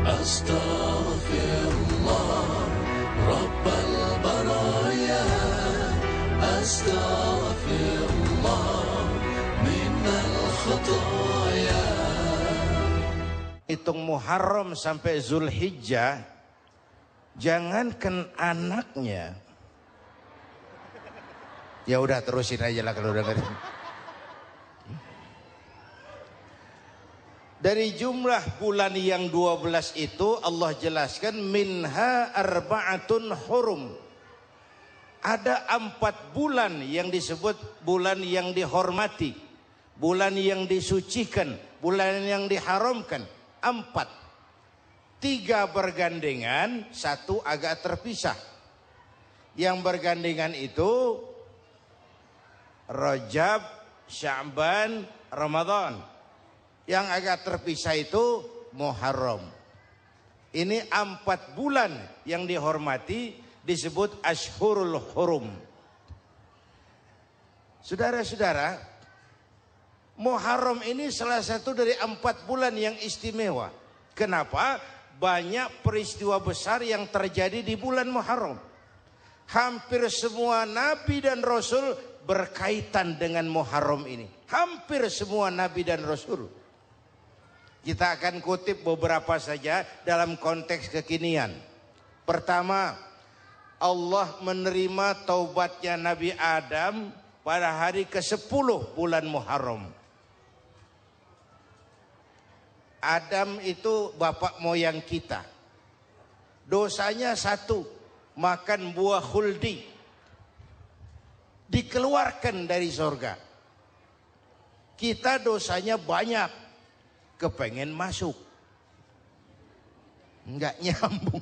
Astaghfirullah Rabbal baraya, Astaghfirullah minal khataya. Hitung Muharram sampai Zulhijjah, jangankan anaknya. Ya udah terusin aja lah kalau dengerin. Dari jumlah bulan yang 12 itu Allah jelaskan minha arba'atun hurum. Ada 4 bulan yang disebut bulan yang dihormati, bulan yang disucikan, bulan yang diharamkan. 4. 3 bergandengan, 1 agak terpisah. Yang bergandengan itu Rajab, Sya'ban, Ramadan. Yang agak terpisah itu Muharram. Ini 4 bulan yang dihormati disebut Ashhurul Hurum. Saudara-saudara, Muharram ini salah satu dari 4 bulan yang istimewa. Kenapa? Banyak peristiwa besar yang terjadi di bulan Muharram. Hampir semua nabi dan rasul berkaitan dengan Muharram ini. Hampir semua nabi dan rasul. Kita akan kutip beberapa saja dalam konteks kekinian. Pertama, Allah menerima taubatnya Nabi Adam pada hari ke-10 bulan Muharram. Adam itu bapak moyang kita. Dosanya 1, makan buah khuldi. Dikeluarkan dari surga. Kita dosanya banyak. Kepengen masuk, nggak nyambung.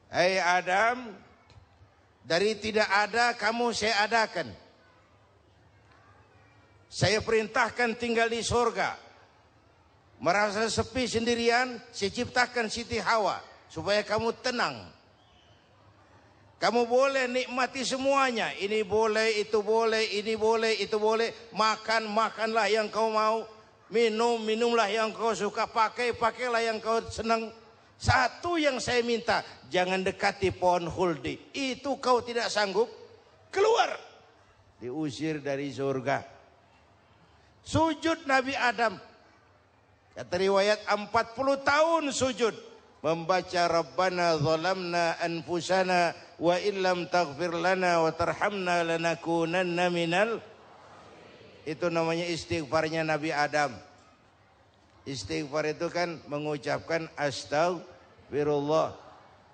Hai Adam, dari tidak ada kamu saya adakan. Saya perintahkan tinggal di surga. Merasa sepi sendirian, saya ciptakan Siti Hawa supaya kamu tenang. Kamu boleh nikmati semuanya. Ini boleh, itu boleh, ini boleh, itu boleh. Makan, makanlah yang kau mau. Minum, minumlah yang kau suka. Pakai, pakailah yang kau senang. Satu yang saya minta, jangan dekati pohon khuldi. Itu kau tidak sanggup, keluar. Diusir dari surga. Sujud Nabi Adam. Kata riwayat 40 tahun sujud. Membaca Rabbana zalamna anfusana wa illam taghfir lana wa tarhamna lanakunanna minal. Itu namanya istighfarnya Nabi Adam. Istighfar itu kan mengucapkan astagfirullah,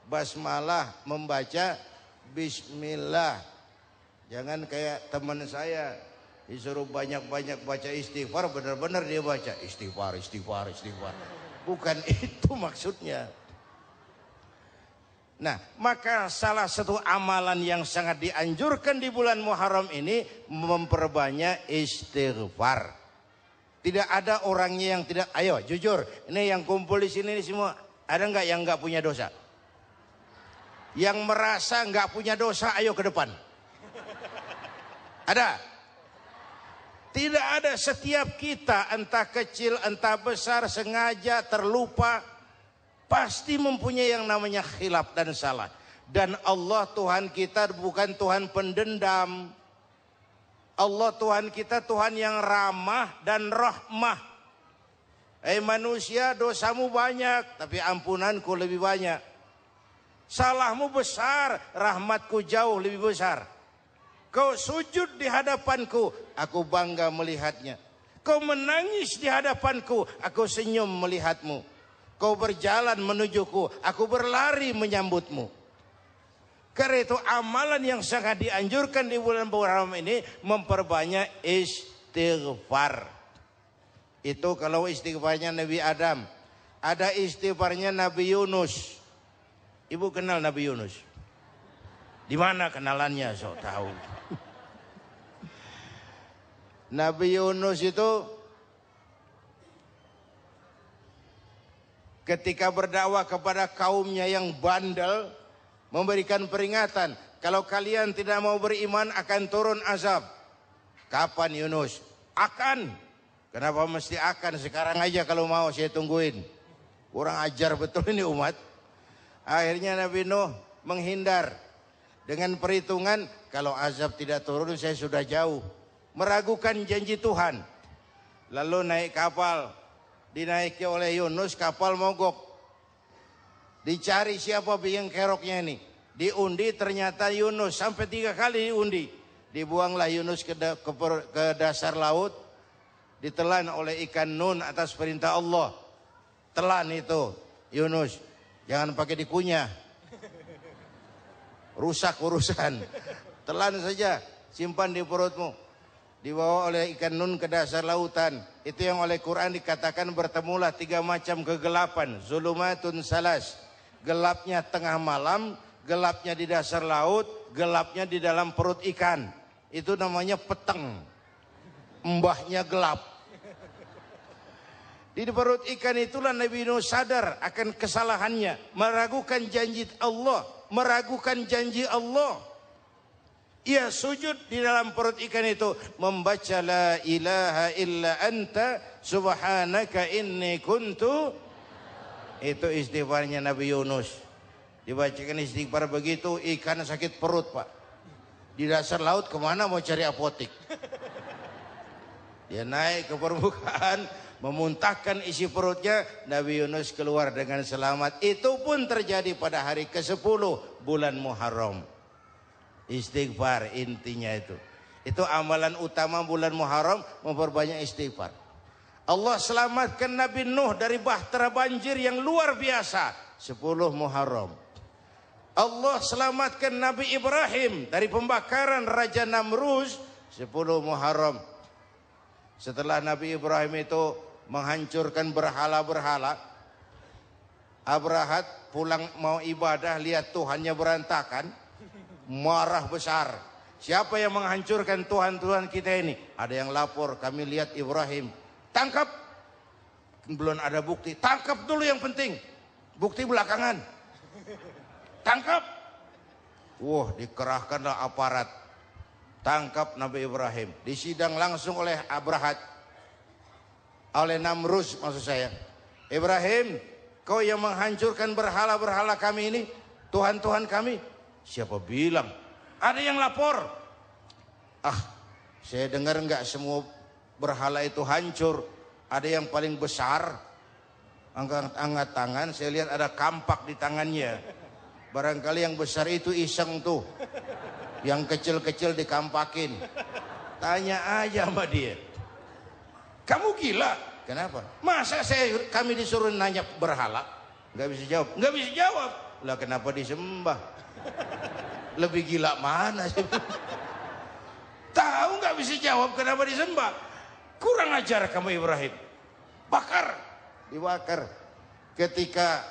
basmalah, membaca bismillah. Jangan kayak teman saya disuruh banyak-banyak baca istighfar, benar-benar dia baca istighfar, istighfar, istighfar. Bukan itu maksudnya. Nah, maka salah satu amalan yang sangat dianjurkan di bulan Muharram ini memperbanyak istighfar. Tidak ada orangnya yang tidak. Ayo jujur, ini yang kumpul di sini ini semua, ada nggak yang nggak punya dosa? Yang merasa nggak punya dosa, ayo ke depan. Ada? Tidak ada. Setiap kita, entah kecil entah besar, sengaja terlupa, pasti mempunyai yang namanya khilaf dan salah. Dan Allah Tuhan kita bukan Tuhan pendendam. Allah Tuhan kita Tuhan yang ramah dan rahmah. Manusia, dosamu banyak, tapi ampunanku lebih banyak. Salahmu besar, rahmatku jauh lebih besar. Kau sujud di hadapanku, aku bangga melihatnya. Kau menangis di hadapanku, aku senyum melihatmu. Kau berjalan menujuku, aku berlari menyambutmu. Karena itu amalan yang sangat dianjurkan di bulan Muharram ini memperbanyak istighfar. Itu kalau istighfarnya Nabi Adam. Ada istighfarnya Nabi Yunus. Ibu kenal Nabi Yunus? Di mana kenalannya? Sok tahu. Nabi Yunus itu ketika berdakwah kepada kaumnya yang bandel, memberikan peringatan, kalau kalian tidak mau beriman akan turun azab. Kapan Yunus? Akan. Kenapa mesti akan? Sekarang aja kalau mau saya tungguin. Kurang ajar betul ini umat. Akhirnya Nabi Nuh menghindar. Dengan perhitungan, kalau azab tidak turun saya sudah jauh. Meragukan janji Tuhan. Lalu naik kapal. Dinaiki oleh Yunus, kapal mogok. Dicari siapa biang keroknya ini. Diundi ternyata Yunus. Sampai 3 kali diundi. Dibuanglah Yunus ke dasar laut. Ditelan oleh ikan Nun atas perintah Allah. Telan itu Yunus. Jangan pakai dikunyah. Rusak urusan. Telan saja. Simpan di perutmu. Dibawa oleh ikan Nun ke dasar lautan. Itu yang oleh Quran dikatakan bertemulah 3 macam kegelapan. Zulumatun salas. Gelapnya tengah malam. Gelapnya di dasar laut. Gelapnya di dalam perut ikan. Itu namanya peteng. Mbahnya gelap. Di perut ikan itulah Nabi Nuh sadar akan kesalahannya. Meragukan janji Allah. Meragukan janji Allah. Ia sujud di dalam perut ikan itu. Membaca la ilaha illa anta subhanaka inni kuntu. Itu istighfarnya Nabi Yunus. Dibacakan istighfar begitu, ikan sakit perut pak. Di dasar laut kemana mau cari apotik. Dia naik ke permukaan, memuntahkan isi perutnya. Nabi Yunus keluar dengan selamat. Itu pun terjadi pada hari ke-10 bulan Muharram. Istighfar intinya itu. Itu amalan utama bulan Muharram, memperbanyak istighfar. Allah selamatkan Nabi Nuh dari bahtera banjir yang luar biasa. 10 Muharram. Allah selamatkan Nabi Ibrahim dari pembakaran Raja Namrus. 10 Muharram. Setelah Nabi Ibrahim itu menghancurkan berhala-berhala, Abrahat pulang mau ibadah, lihat Tuhannya berantakan. Marah besar. Siapa yang menghancurkan Tuhan-Tuhan kita ini? Ada yang lapor, kami lihat Ibrahim. Tangkap. Belum ada bukti. Tangkap dulu yang penting. Bukti belakangan. Tangkap. Wah, dikerahkanlah aparat. Tangkap Nabi Ibrahim. Disidang langsung oleh Abrahat. Oleh Namrus maksud saya. Ibrahim, kau yang menghancurkan berhala-berhala kami ini. Tuhan-Tuhan kami. Siapa bilang? Ada yang lapor. Saya dengar enggak semua berhala itu hancur. Ada yang paling besar. Angkat tangan, saya lihat ada kampak di tangannya. Barangkali yang besar itu iseng tuh. Yang kecil-kecil dikampakin. Tanya aja sama dia. Kamu gila? Kenapa? Masa kami disuruh nanya berhala? Enggak bisa jawab. Enggak bisa jawab. Lah kenapa disembah? Lebih gila mana sih? Tahu nggak bisa jawab kenapa disembah? Kurang ajar kamu Ibrahim. Bakar, dibakar. Ketika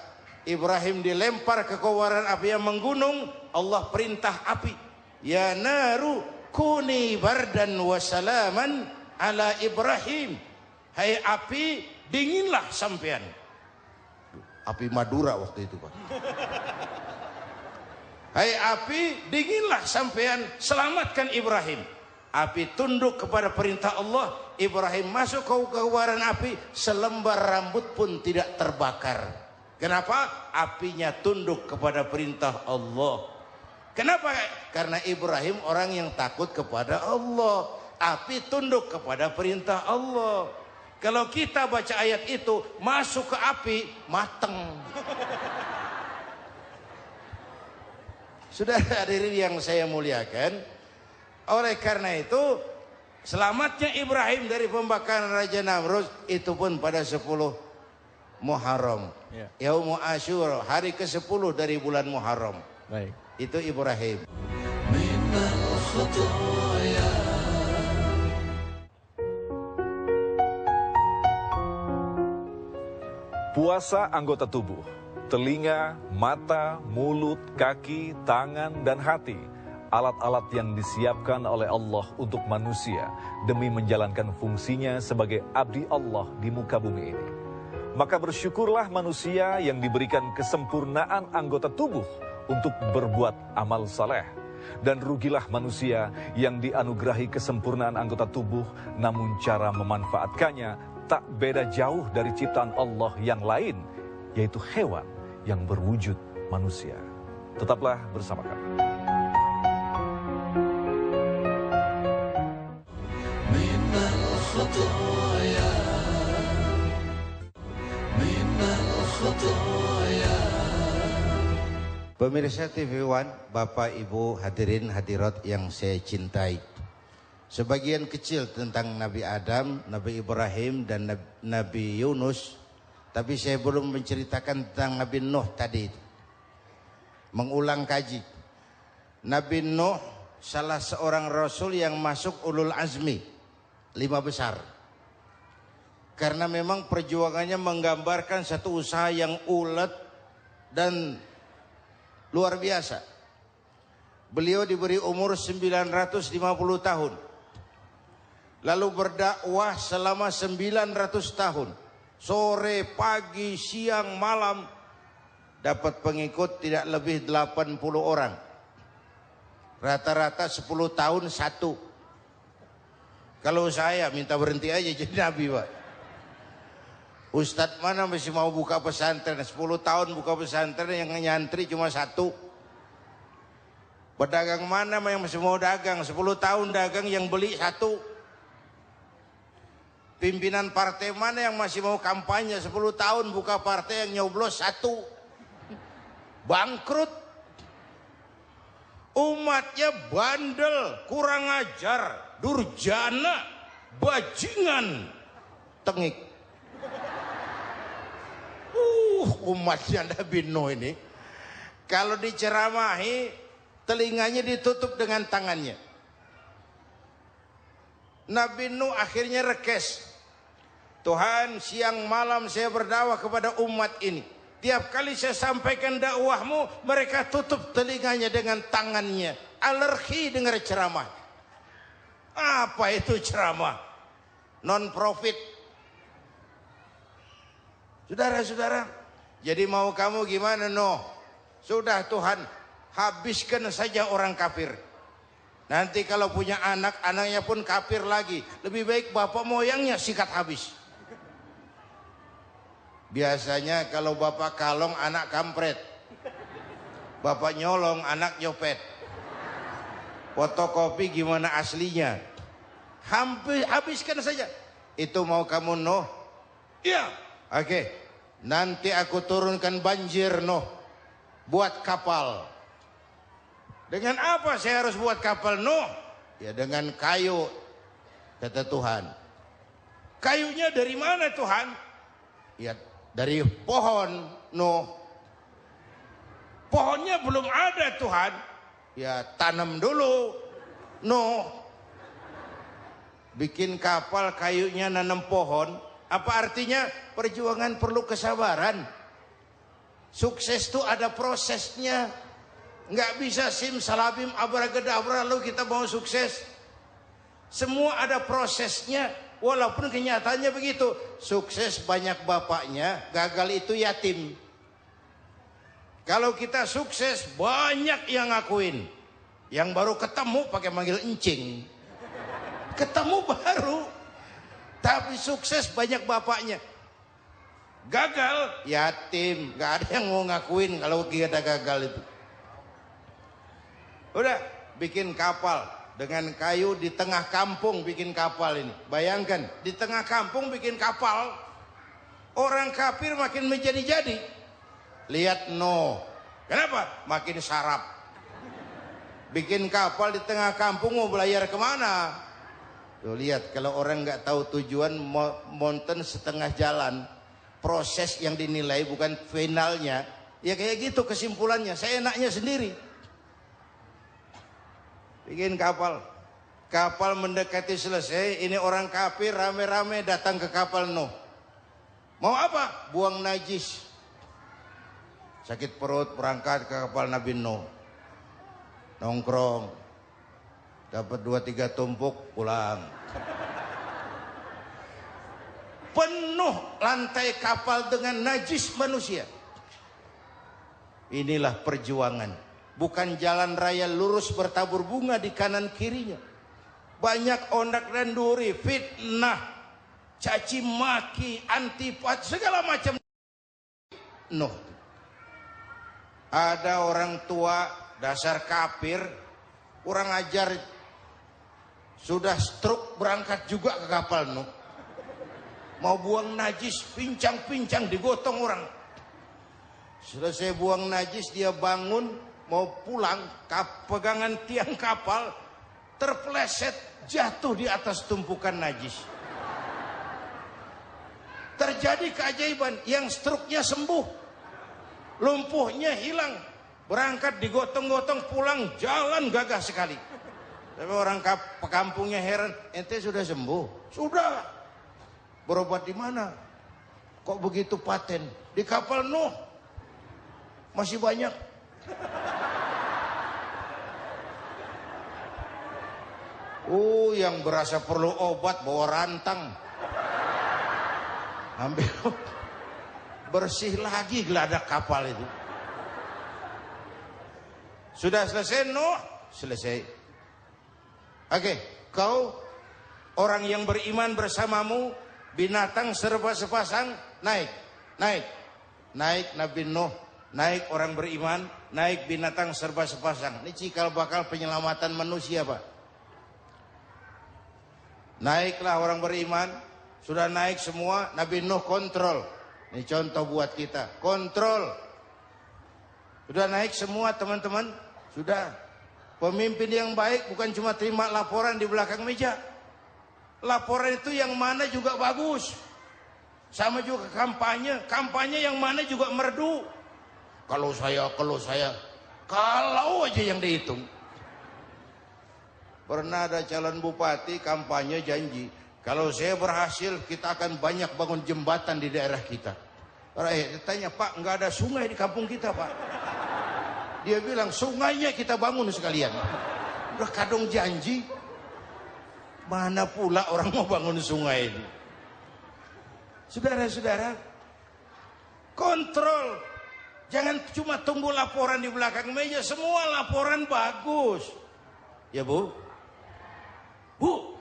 Ibrahim dilempar ke kobaran api yang menggunung, Allah perintah api, ya naru kuni bardan wa salaman ala Ibrahim. Hai api, dinginlah sampean. Api Madura waktu itu pak. Hai api, dinginlah sampean, selamatkan Ibrahim. Api tunduk kepada perintah Allah. Ibrahim masuk ke kobaran api, selembar rambut pun tidak terbakar. Kenapa? Apinya tunduk kepada perintah Allah. Kenapa? Karena Ibrahim orang yang takut kepada Allah. Api tunduk kepada perintah Allah. Kalau kita baca ayat itu, masuk ke api, mateng. Sudah hadirin yang saya muliakan, oleh karena itu selamatnya Ibrahim dari pembakaran Raja Namrus itu pun pada 10 Muharram. Yaumul Asyura, hari ke-10 dari bulan Muharram. Baik. Itu Ibrahim. minal khataya. Puasa anggota tubuh. Telinga, mata, mulut, kaki, tangan, dan hati. Alat-alat yang disiapkan oleh Allah untuk manusia demi menjalankan fungsinya sebagai abdi Allah di muka bumi ini. Maka bersyukurlah manusia yang diberikan kesempurnaan anggota tubuh untuk berbuat amal saleh. Dan rugilah manusia yang dianugerahi kesempurnaan anggota tubuh, namun cara memanfaatkannya tak beda jauh dari ciptaan Allah yang lain, yaitu hewan yang berwujud manusia. Tetaplah bersama kami. من الخطايا من الخطايا. Pemirsa TV One, Bapak Ibu hadirin hadirat yang saya cintai. Sebagian kecil tentang Nabi Adam, Nabi Ibrahim dan Nabi Yunus. Tapi saya belum menceritakan tentang Nabi Nuh tadi. Mengulang kaji. Nabi Nuh salah seorang Rasul yang masuk ulul azmi. 5 besar. Karena memang perjuangannya menggambarkan satu usaha yang ulet dan luar biasa. Beliau diberi umur 950 tahun. Lalu berdakwah selama 900 tahun. Sore, pagi, siang, malam. Dapat pengikut tidak lebih 80 orang. Rata-rata 10 tahun satu. Kalau saya minta berhenti aja jadi nabi, Pak. Ustadz mana masih mau buka pesantren? 10 tahun buka pesantren yang nyantri cuma 1. Pedagang mana yang masih mau dagang? 10 tahun dagang yang beli 1. Pimpinan partai mana yang masih mau kampanye? 10 tahun buka partai yang nyoblos 1. Bangkrut. Umatnya bandel, kurang ajar, durjana, bajingan, tengik. Umatnya Nabi Nuh ini kalau diceramahi telinganya ditutup dengan tangannya. Nabi Nuh akhirnya rekes. Tuhan, siang malam saya berdakwah kepada umat ini. Tiap kali saya sampaikan dakwahmu, mereka tutup telinganya dengan tangannya. Alergi dengar ceramah. Apa itu ceramah? Non profit. Saudara-saudara, jadi mau kamu gimana, Nuh? Sudah Tuhan, habiskan saja orang kafir. Nanti kalau punya anak, anaknya pun kafir lagi. Lebih baik bapak moyangnya sikat habis. Biasanya kalau bapak kalong, anak kampret. Bapak nyolong, anak nyopet. Fotokopi gimana aslinya? Hampir habiskan saja. Itu mau kamu, Nuh? Iya. Oke. Nanti aku turunkan banjir, Nuh. Buat kapal. Dengan apa saya harus buat kapal, Nuh? Ya dengan kayu, kata Tuhan. Kayunya dari mana, Tuhan? Ya dari pohon, Nuh. Pohonnya belum ada, Tuhan. Ya tanam dulu, Nuh. Bikin kapal, kayunya nanam pohon. Apa artinya? Perjuangan perlu kesabaran. Sukses itu ada prosesnya. Nggak bisa simsalabim abracadabra lalu kita mau sukses. Semua ada prosesnya. Walaupun kenyataannya begitu. Sukses banyak bapaknya, gagal itu yatim. Kalau kita sukses banyak yang ngakuin. Yang baru ketemu pakai manggil encing. Ketemu baru. Tapi sukses banyak bapaknya. Gagal yatim, nggak ada yang mau ngakuin kalau kita gagal itu. Udah bikin kapal dengan kayu di tengah kampung, bikin kapal ini. Bayangkan di tengah kampung bikin kapal. Orang kafir makin menjadi-jadi. Lihat Nuh. Kenapa? Makin sarap. Bikin kapal di tengah kampung mau belayar kemana? Tuh lihat, kalau orang nggak tahu tujuan, mountain setengah jalan. Proses yang dinilai bukan finalnya. Ya kayak gitu kesimpulannya. Saya enaknya sendiri. Bikin kapal. Kapal mendekati selesai. Ini orang kafir rame-rame datang ke kapal Nuh. Mau apa? Buang najis. Sakit perut berangkat ke kapal Nabi Nuh. Nongkrong. Dapat 2-3 tumpuk, pulang. Penuh lantai kapal dengan najis manusia. Inilah perjuangan. bukan jalan raya lurus bertabur bunga di kanan kirinya. Banyak ondak dan duri, fitnah, caci maki, antipat, segala macam. Nuh. Ada orang tua dasar kafir, kurang ajar, sudah stroke berangkat juga ke kapal Nuh. Mau buang najis, pincang-pincang digotong orang. Selesai buang najis, dia bangun mau pulang, pegangan tiang kapal terpeleset, jatuh di atas tumpukan najis. Terjadi keajaiban, yang stroke-nya sembuh, lumpuhnya hilang, berangkat digotong-gotong pulang, jalan gagah sekali. Tapi orang kampungnya heran, ente sudah sembuh? Sudah. Berobat di mana? Kok begitu paten? Di kapal Nuh. Masih banyak. Yang berasa perlu obat bawa rantang. Ambil bersih lagi geladak kapal itu. Sudah selesai Nuh? Selesai. Oke, kau orang yang beriman bersamamu, binatang serba sepasang, naik Nabi Nuh, naik orang beriman, naik binatang serba sepasang. Ini cikal bakal penyelamatan manusia, Pak. Naiklah orang beriman, sudah naik semua, Nabi Nuh kontrol. Ini contoh buat kita, kontrol. Sudah naik semua teman-teman, sudah. Pemimpin yang baik bukan cuma terima laporan di belakang meja. Laporan itu yang mana juga bagus. Sama juga kampanye. Kampanye yang mana juga merdu. Kalau aja yang dihitung. Pernah ada calon bupati kampanye janji, kalau saya berhasil kita akan banyak bangun jembatan di daerah kita. Rakyat tanya, Pak, nggak ada sungai di kampung kita, Pak. Dia bilang, sungainya kita bangun sekalian. Udah kadung janji. Mana pula orang mau bangun sungai ini. Saudara-saudara, kontrol. Jangan cuma tunggu laporan di belakang meja. Semua laporan bagus. Ya Bu? Bu?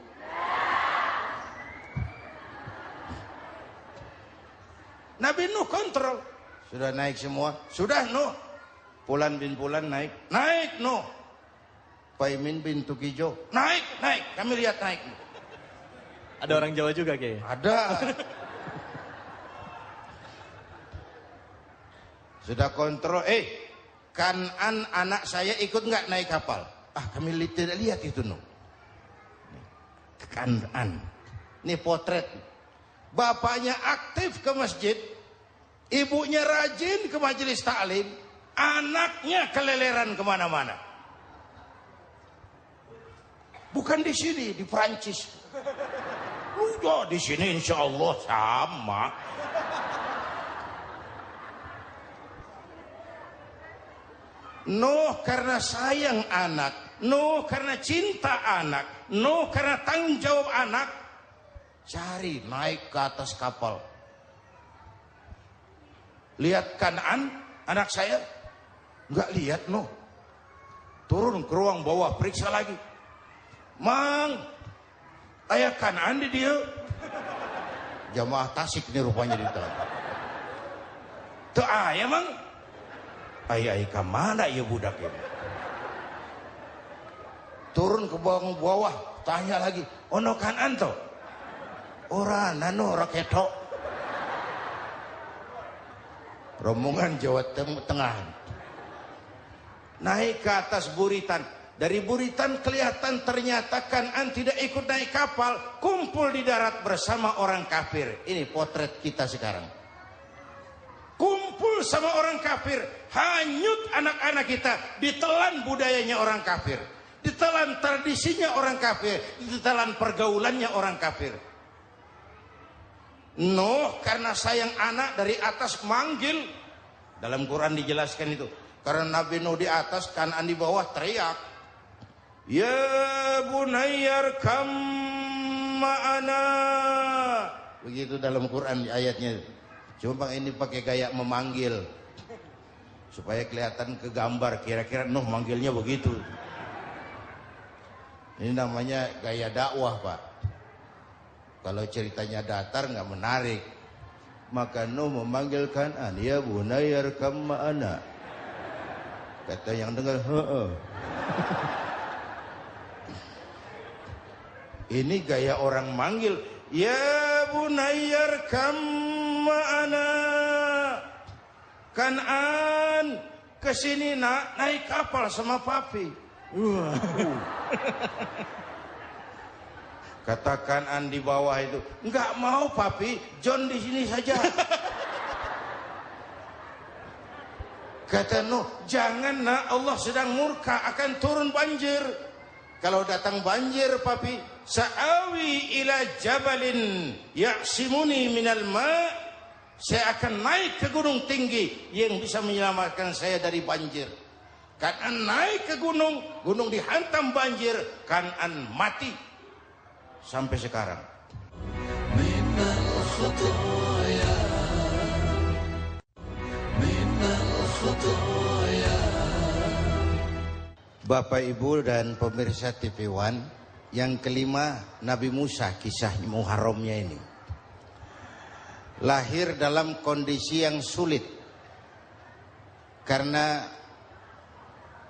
Nabi Nuh kontrol. Sudah naik semua? Sudah Nuh. Pulan bin Pulan naik. Naik Nuh. Paimin bin Tukijo. Naik. Kami lihat naik. Ada orang Jawa juga kayaknya. Ada. Sudah kontrol. Kanan anak saya ikut nggak naik kapal? Kami tidak lihat itu Nuh. Kanan. Ini potret. Bapaknya aktif ke masjid. Ibunya rajin ke majelis taklim. Anaknya keleleran kemana-mana. Bukan di sini, di Perancis. Udah di sini insya Allah sama. Nuh karena sayang anak, Nuh karena cinta anak, Nuh karena tanggung jawab anak, cari naik ke atas kapal. Lihat Kanaan, anak saya, nggak lihat Nuh. Turun ke ruang bawah, periksa lagi. Mang, ayah Kanaan di dia. Jamaah Tasik nih rupanya di dalam. Tuh ayah mang. Ayah ke mana ya budak ini? Turun ke bawah, tanya lagi. Ono Kanaan toh? Ora nano raketo. Rombongan Jawa Tengah. Naik ke atas buritan. Dari buritan kelihatan ternyata Kanaan tidak ikut naik kapal, kumpul di darat bersama orang kafir. Ini potret kita sekarang. Kumpul sama orang kafir, hanyut anak-anak kita, ditelan budayanya orang kafir, ditelan tradisinya orang kafir, ditelan pergaulannya orang kafir. Nuh karena sayang anak dari atas manggil. Dalam Quran dijelaskan itu. Karena Nabi Nuh di atas, Kanaan di bawah teriak. Ya bunayyar kam ma'ana. Begitu dalam Quran ayatnya. Cuma ini pakai gaya memanggil. supaya kelihatan ke gambar, kira-kira Nuh manggilnya begitu. Ini namanya gaya dakwah, Pak. Kalau ceritanya datar nggak menarik. Maka Nuh memanggil Kan'an, ya bunayya arkam ma'ana. Kata yang dengar, heeh. Ini gaya orang manggil, ya bunayya arkam ma'ana. Kan'an, kesini nak, naik kapal sama papi. Kata Kan'an di bawah itu, enggak mau papi, John di sini saja. Kata Nuh, jangan nak, Allah sedang murka, akan turun banjir. Kalau datang banjir papi, sa'awi ila jabalin ya'simuni minal ma'. Saya akan naik ke gunung tinggi yang bisa menyelamatkan saya dari banjir. Kan'an naik ke gunung, gunung dihantam banjir, Kan'an mati. Sampai sekarang. Minal khataya, minal khataya. Bapak Ibu dan pemirsa TV One, yang kelima Nabi Musa, kisah Muharramnya ini. Lahir dalam kondisi yang sulit karena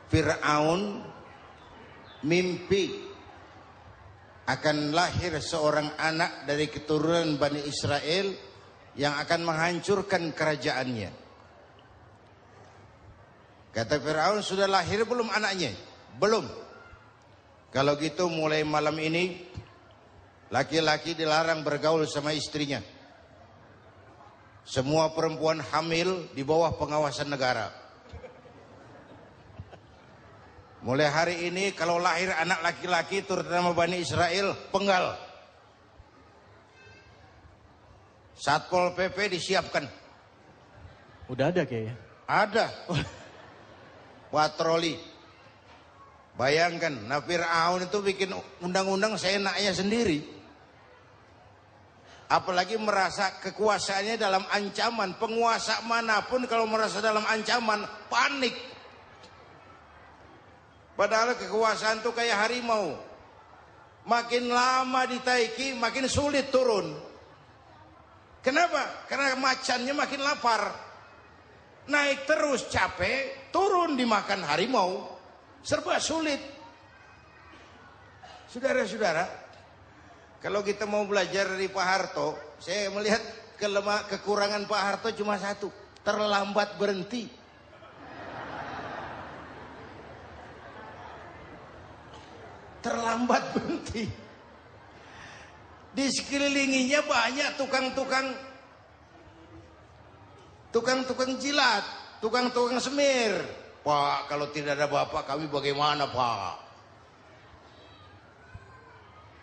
Fir'aun mimpi akan lahir seorang anak dari keturunan Bani Israel yang akan menghancurkan kerajaannya. Kata Fir'aun, sudah lahir belum anaknya? Belum. Kalau gitu mulai malam ini laki-laki dilarang bergaul sama istrinya. Semua perempuan hamil di bawah pengawasan negara. Mulai hari ini kalau lahir anak laki-laki terutama Bani Israel, penggal. Satpol PP disiapkan. Udah ada kayaknya. Ada. Patroli. Bayangkan, nah Fir'aun itu bikin undang-undang seenaknya sendiri. Apalagi merasa kekuasaannya dalam ancaman. Penguasa manapun kalau merasa dalam ancaman, panik. Padahal kekuasaan itu kayak harimau. Makin lama ditaiki, makin sulit turun. Kenapa? Karena macannya makin lapar. Naik terus capek, turun dimakan harimau. Serba sulit. Saudara-saudara, kalau kita mau belajar dari Pak Harto, saya melihat kekurangan Pak Harto cuma satu, terlambat berhenti. Terlambat berhenti. Di sekelilinginya banyak tukang-tukang jilat, tukang-tukang semir. Pak, kalau tidak ada Bapak kami bagaimana, Pak?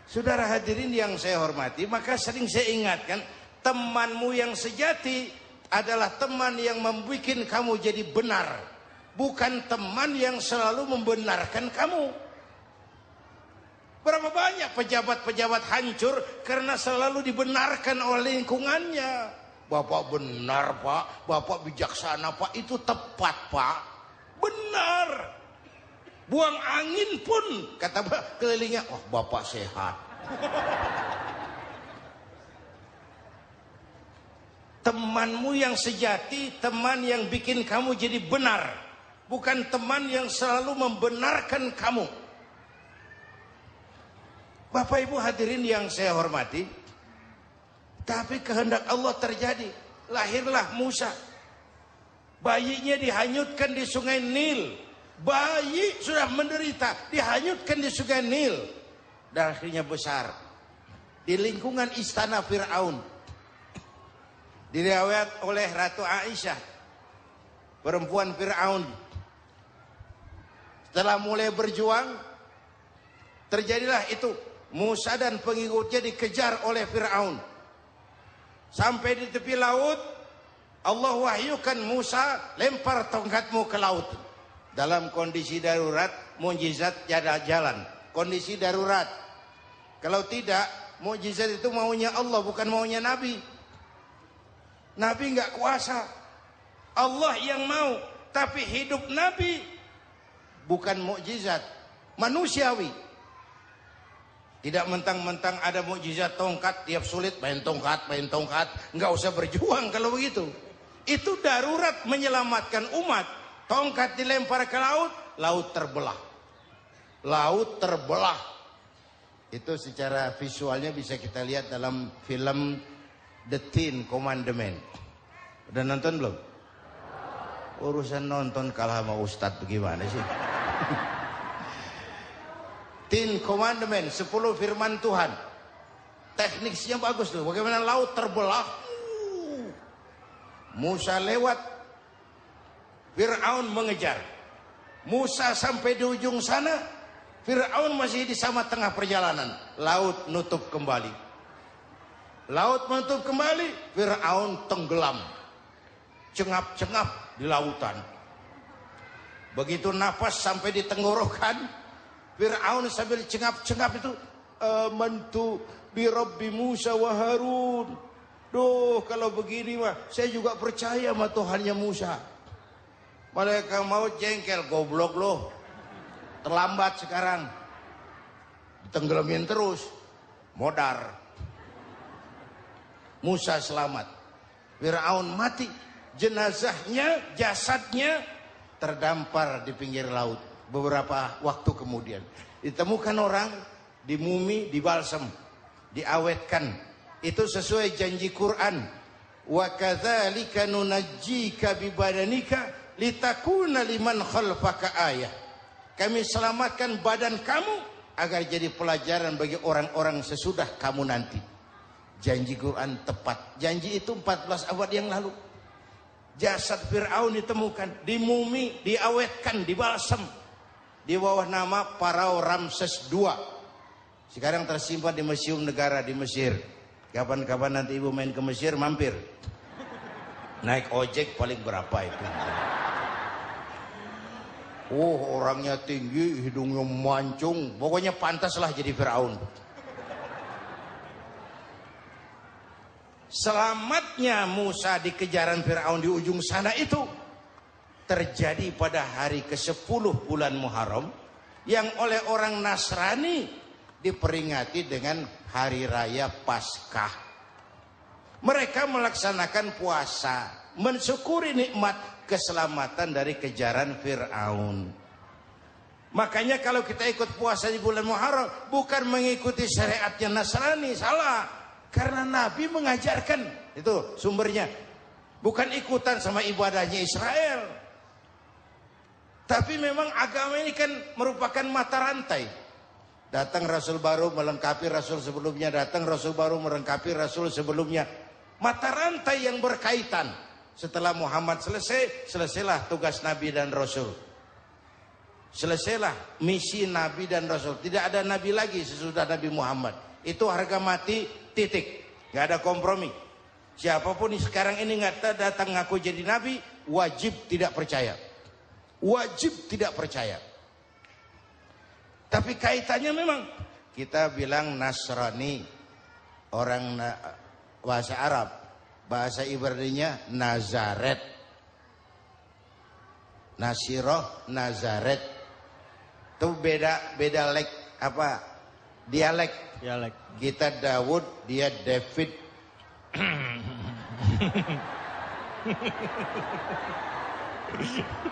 Saudara hadirin yang saya hormati, maka sering saya ingatkan, temanmu yang sejati adalah teman yang membuat kamu jadi benar, bukan teman yang selalu membenarkan kamu. Berapa banyak pejabat-pejabat hancur karena selalu dibenarkan oleh lingkungannya. Bapak benar, Pak. Bapak bijaksana, Pak. Itu tepat, Pak. Benar. Buang angin pun, kata kelilingnya, oh Bapak sehat. Temanmu yang sejati, teman yang bikin kamu jadi benar, bukan teman yang selalu membenarkan kamu. Bapak Ibu hadirin yang saya hormati, tapi kehendak Allah terjadi. Lahirlah Musa. Bayinya dihanyutkan di sungai Nil. Bayi sudah menderita, dihanyutkan di sungai Nil. Dan akhirnya besar di lingkungan istana Fir'aun. Diriwayat oleh Ratu Aisyah, perempuan Fir'aun. Setelah mulai berjuang, terjadilah itu. Musa dan pengikutnya dikejar oleh Fir'aun. Sampai di tepi laut, Allah wahyukan Musa, lempar tongkatmu ke laut. Dalam kondisi darurat, mukjizat tiada jalan. Kondisi darurat. Kalau tidak, mukjizat itu maunya Allah, bukan maunya Nabi. Nabi nggak kuasa. Allah yang mau. Tapi hidup Nabi bukan mukjizat, manusiawi. Tidak mentang-mentang ada mukjizat tongkat, tiap sulit main tongkat. Nggak usah berjuang kalau begitu. Itu darurat menyelamatkan umat. Tongkat dilempar ke laut, laut terbelah. Laut terbelah. Itu secara visualnya bisa kita lihat dalam film The Ten Commandments. Udah nonton belum? Urusan nonton kalah sama Ustadz bagaimana sih? Ten Commandments, 10 firman Tuhan. Tekniknya bagus tuh. Bagaimana laut terbelah. Musa lewat. Fir'aun mengejar. Musa sampai di ujung sana. Fir'aun masih di sama tengah perjalanan. Laut nutup kembali. Laut menutup kembali. Fir'aun tenggelam. Cengap-cengap di lautan. Begitu napas sampai di tenggorokan. Fir'aun sambil cengap-cengap itu, amantu bi Rabbi Musa wa Harun. Duh, kalau begini mah saya juga percaya sama Tuhannya Musa. Malaikat maut jengkel, goblok loh. Terlambat sekarang. Tenggelamin terus. Modar. Musa selamat. Fir'aun mati. Jenazahnya, jasadnya terdampar di pinggir laut. Beberapa waktu kemudian ditemukan orang, dimumi, dibalsem, diawetkan. Itu sesuai janji Quran. Wa kadzalika nunajjika bi badanika litakuna liman khalfaka ayah. Kami selamatkan badan kamu agar jadi pelajaran bagi orang-orang sesudah kamu nanti. Janji Quran tepat. Janji itu 14 abad yang lalu. Jasad Fir'aun ditemukan, dimumi, diawetkan, dibalsem. Di bawah nama Parao Ramses II. Sekarang tersimpan di Museum Negara di Mesir. Kapan-kapan nanti ibu main ke Mesir, mampir. Naik ojek paling berapa itu? Oh, orangnya tinggi, hidungnya mancung. Pokoknya pantaslah jadi Firaun. Selamatnya Musa di kejaran Firaun di ujung sana itu terjadi pada hari ke-10 bulan Muharram, yang oleh orang Nasrani diperingati dengan hari raya Paskah. Mereka melaksanakan puasa, mensyukuri nikmat keselamatan dari kejaran Fir'aun. Makanya kalau kita ikut puasa di bulan Muharram, bukan mengikuti syariatnya Nasrani, salah. Karena Nabi mengajarkan, itu sumbernya. Bukan ikutan sama ibadahnya Israel. Tapi memang agama ini kan merupakan mata rantai. Datang Rasul baru melengkapi Rasul sebelumnya. Datang Rasul baru melengkapi Rasul sebelumnya. Mata rantai yang berkaitan. Setelah Muhammad selesai, selesailah tugas Nabi dan Rasul. Selesailah misi Nabi dan Rasul. Tidak ada Nabi lagi sesudah Nabi Muhammad. Itu harga mati, titik. Gak ada kompromi. Siapapun sekarang ini nggak datang ngaku jadi Nabi, wajib tidak percaya. Wajib tidak percaya. Tapi kaitannya memang kita bilang Nasrani, orang bahasa Arab, bahasa Ibraninya Nazaret, Nasiroh, Nazaret. Itu beda dialek. Kita Daud, dia David.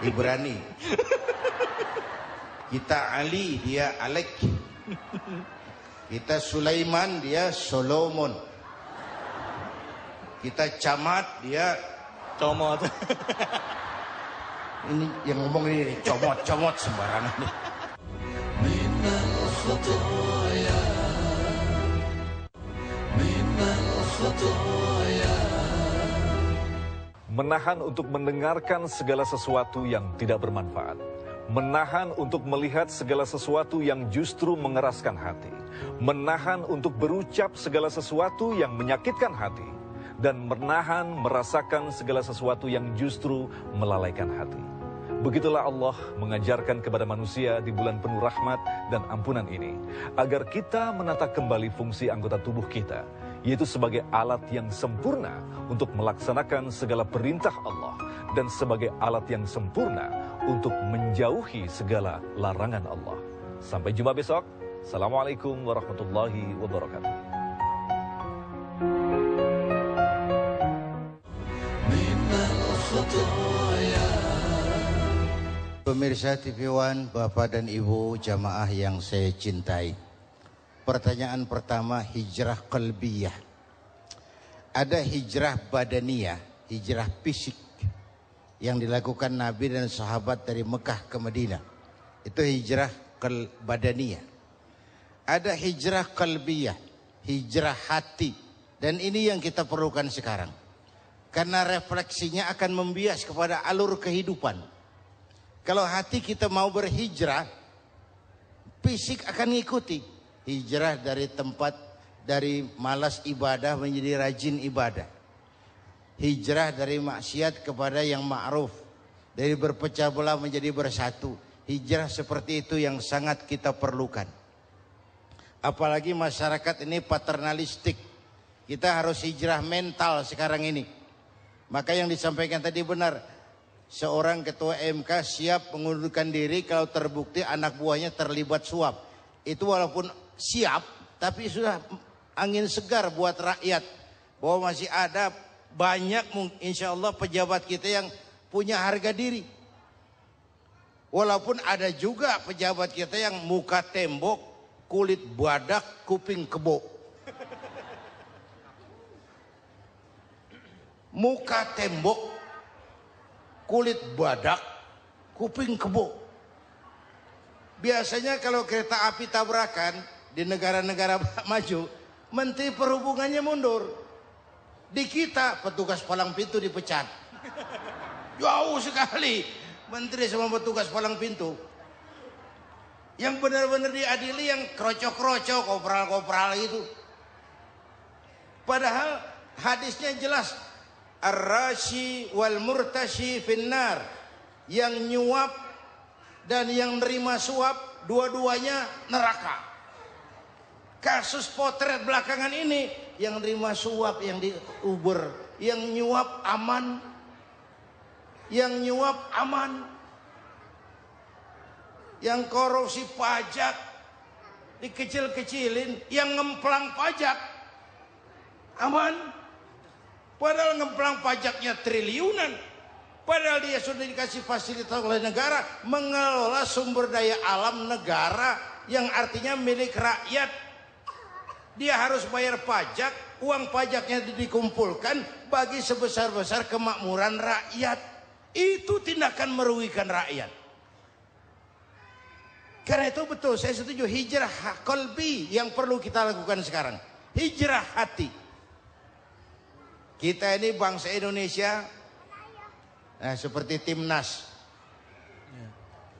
Ibrani. Kita Ali, dia Alek. Kita Sulaiman, dia Solomon. Kita Camat, dia Comot. Ini yang ngomong ini comot sembarangan nih. minal khataya Menahan untuk mendengarkan segala sesuatu yang tidak bermanfaat. Menahan untuk melihat segala sesuatu yang justru mengeraskan hati. Menahan untuk berucap segala sesuatu yang menyakitkan hati. Dan menahan merasakan segala sesuatu yang justru melalaikan hati. Begitulah Allah mengajarkan kepada manusia di bulan penuh rahmat dan ampunan ini. Agar kita menata kembali fungsi anggota tubuh kita, yaitu sebagai alat yang sempurna untuk melaksanakan segala perintah Allah dan sebagai alat yang sempurna untuk menjauhi segala larangan Allah. Sampai jumpa besok. Assalamualaikum warahmatullahi wabarakatuh. Pemirsa TV One, Bapak dan Ibu jamaah yang saya cintai. Pertanyaan pertama, hijrah qalbiyah. Ada hijrah badaniyah, hijrah fisik yang dilakukan Nabi dan sahabat dari Mekah ke Madinah. Itu hijrah badaniyah. Ada hijrah qalbiyah, hijrah hati. Dan ini yang kita perlukan sekarang. Karena refleksinya akan membias kepada alur kehidupan. Kalau hati kita mau berhijrah, fisik akan ngikuti. Hijrah dari tempat, dari malas ibadah menjadi rajin ibadah. Hijrah dari maksiat kepada yang ma'ruf. Dari berpecah belah menjadi bersatu. Hijrah seperti itu yang sangat kita perlukan. Apalagi masyarakat ini paternalistik. Kita harus hijrah mental sekarang ini. Maka yang disampaikan tadi benar. Seorang ketua MK siap mengundurkan diri kalau terbukti anak buahnya terlibat suap. Itu walaupun siap, tapi sudah angin segar buat rakyat. Bahwa masih ada banyak insya Allah pejabat kita yang punya harga diri. Walaupun ada juga pejabat kita yang muka tembok, kulit badak, kuping kebo. Muka tembok, kulit badak, kuping kebo. Biasanya kalau kereta api tabrakan di negara-negara maju, Menteri Perhubungannya mundur. Di kita petugas palang pintu dipecat. Jauh sekali Menteri sama petugas palang pintu. Yang benar-benar diadili yang krocok-krocok, kopral-kopral itu. Padahal hadisnya jelas. Ar-rashi wal murtashi finnar. Yang nyuap dan yang nerima suap, dua-duanya neraka. Kasus potret belakangan ini, yang nerima suap, yang diuber, yang nyuap aman. Yang nyuap aman. Yang korupsi pajak dikecil-kecilin, yang ngemplang pajak aman. Padahal ngemplang pajaknya triliunan. Padahal dia sudah dikasih fasilitas oleh negara mengelola sumber daya alam negara yang artinya milik rakyat. Dia harus bayar pajak, uang pajaknya dikumpulkan bagi sebesar-besar kemakmuran rakyat. Itu tindakan merugikan rakyat. Karena itu betul, saya setuju hijrah qalbi yang perlu kita lakukan sekarang. Hijrah hati. Kita ini bangsa Indonesia, nah seperti timnas.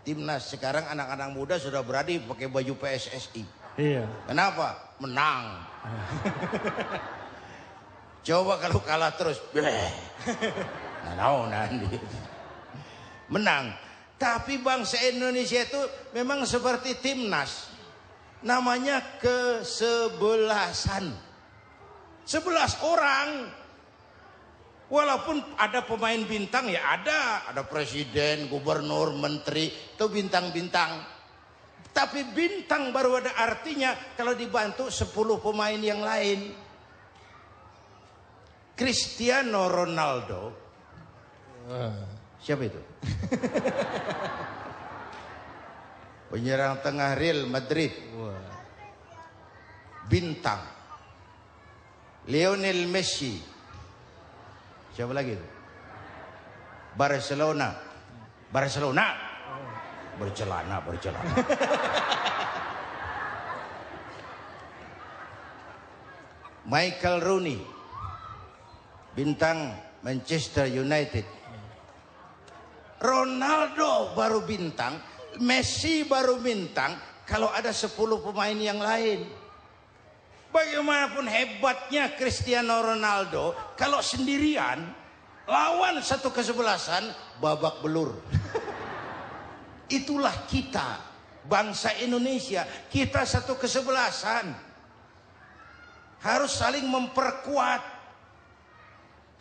Timnas sekarang anak-anak muda sudah berani pakai baju PSSI. Iya. Kenapa? Menang. Coba kalau kalah terus, nanti menang. Tapi bangsa Indonesia itu memang seperti timnas. Namanya kesebelasan. 11 orang. Walaupun ada pemain bintang ya ada presiden, gubernur, menteri, itu bintang-bintang. Tapi bintang baru ada artinya kalau dibantu 10 pemain yang lain. Cristiano Ronaldo. Siapa itu? Penyerang tengah Real Madrid. Bintang. Lionel Messi. Siapa lagi itu? Barcelona. Bercelana. Michael Rooney. Bintang Manchester United. Ronaldo baru bintang, Messi baru bintang kalau ada 10 pemain yang lain. Bagaimanapun hebatnya Cristiano Ronaldo, kalau sendirian lawan satu kesebelasan babak belur. Itulah kita, bangsa Indonesia. Kita satu kesebelasan. Harus saling memperkuat.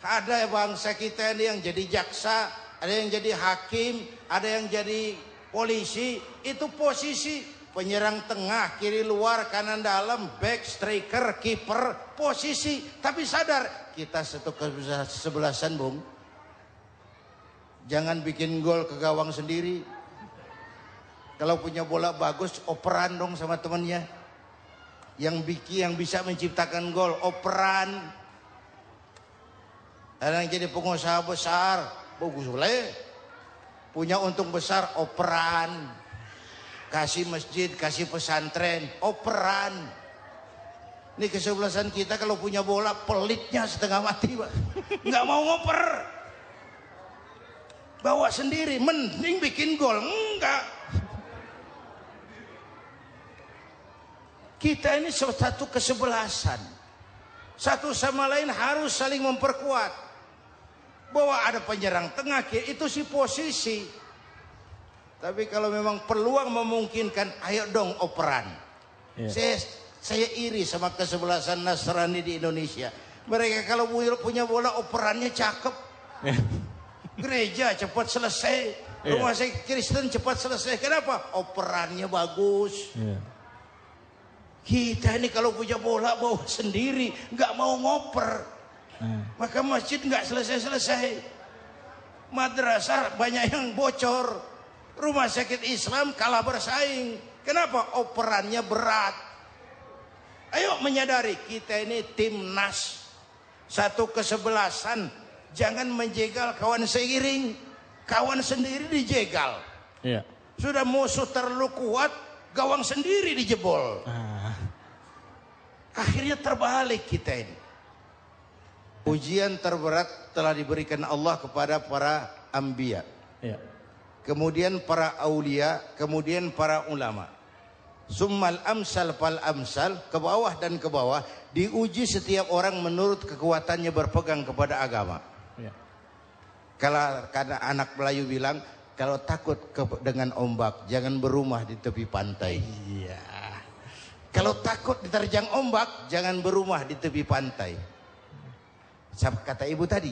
Ada bangsa kita ini yang jadi jaksa, ada yang jadi hakim, ada yang jadi polisi. Itu posisi penyerang tengah, kiri luar, kanan dalam, back, striker, kiper, posisi. Tapi sadar kita satu kesebelasan, Bung. Jangan bikin gol ke gawang sendiri. Kalau punya bola bagus, operan dong sama temannya. Yang bisa menciptakan gol, operan. Ada yang jadi pengusaha besar, bagus boleh. Punya untung besar, operan. Kasih masjid, kasih pesantren, operan. Ini kesebelasan kita kalau punya bola, pelitnya setengah mati, Pak. Nggak mau ngoper. Bawa sendiri, mending bikin gol. Enggak. Kita ini satu kesebelasan. Satu sama lain harus saling memperkuat. Bahwa ada penyerang tengah, itu sih posisi. Tapi kalau memang peluang memungkinkan, ayo dong operan. Saya iri sama kesebelasan Nasrani di Indonesia. Mereka kalau punya bola, operannya cakep. Gereja cepat selesai, rumah sakit Kristen cepat selesai. Kenapa? Operannya bagus. Kita ini kalau punya bola bawa sendiri, nggak mau ngoper. Maka masjid nggak selesai-selesai. Madrasah banyak yang bocor. Rumah sakit Islam kalah bersaing. Kenapa? Operannya berat. Ayo menyadari kita ini timnas. Satu kesebelasan. Jangan menjegal kawan seiring. Kawan sendiri dijegal. Sudah musuh terlalu kuat, gawang sendiri dijebol. Akhirnya terbalik kita ini. Ujian terberat telah diberikan Allah kepada para anbiya. Kemudian para aulia, kemudian para ulama. Summal amsal fal amsal, ke bawah dan ke bawah, diuji setiap orang menurut kekuatannya berpegang kepada agama. Kalau karena anak Melayu bilang, kalau takut dengan ombak, jangan berumah di tepi pantai. Kalau takut diterjang ombak, jangan berumah di tepi pantai. Kata ibu tadi,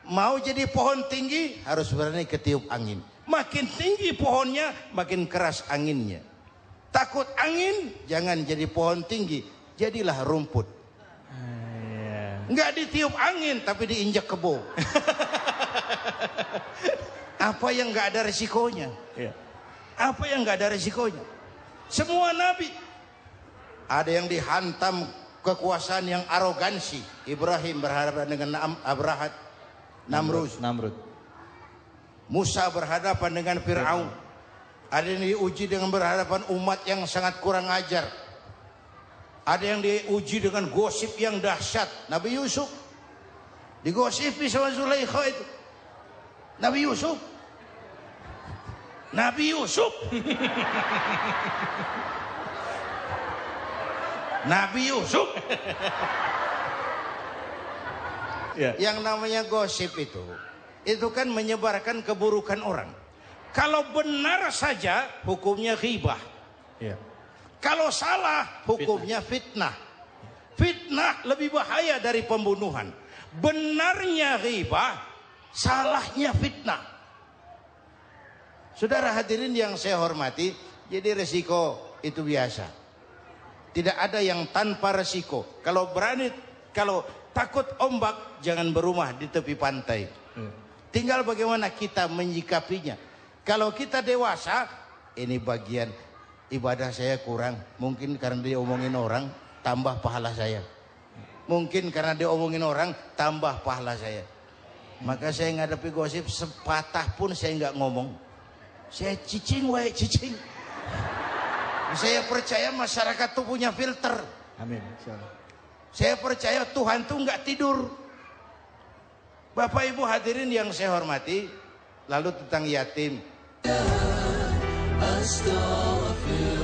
mau jadi pohon tinggi harus berani ketiup angin. Makin tinggi pohonnya, makin keras anginnya. Takut angin, jangan jadi pohon tinggi, jadilah rumput. Nggak ditiup angin, tapi diinjak kebo. Apa yang nggak ada resikonya? Apa yang nggak ada resikonya? Semua nabi ada yang dihantam kekuasaan yang arogansi. Ibrahim berhadapan dengan Namrud. Musa berhadapan dengan Fir'aun. Ada yang diuji dengan berhadapan umat yang sangat kurang ajar. Ada yang diuji dengan gosip yang dahsyat. Nabi Yusuf digosipi sama Zulaikha itu. Nabi Yusuf Yang namanya gosip itu kan menyebarkan keburukan orang. Kalau benar saja hukumnya ghibah. Kalau salah hukumnya fitnah. Fitnah lebih bahaya dari pembunuhan. Benarnya ghibah, salahnya fitnah. Saudara hadirin yang saya hormati, jadi resiko itu biasa. Tidak ada yang tanpa resiko. Kalau takut ombak, jangan berumah di tepi pantai. Tinggal bagaimana kita menyikapinya. Kalau kita dewasa, ini bagian ibadah saya kurang. Mungkin karena dia omongin orang, tambah pahala saya. Mungkin karena dia omongin orang, tambah pahala saya. Maka saya ngadepi gosip, sepatah pun saya nggak ngomong. Saya cicing. Saya percaya masyarakat itu punya filter. Amin. Saya percaya Tuhan itu nggak tidur. Bapak Ibu hadirin yang saya hormati, lalu tentang yatim. Astaghfirullah.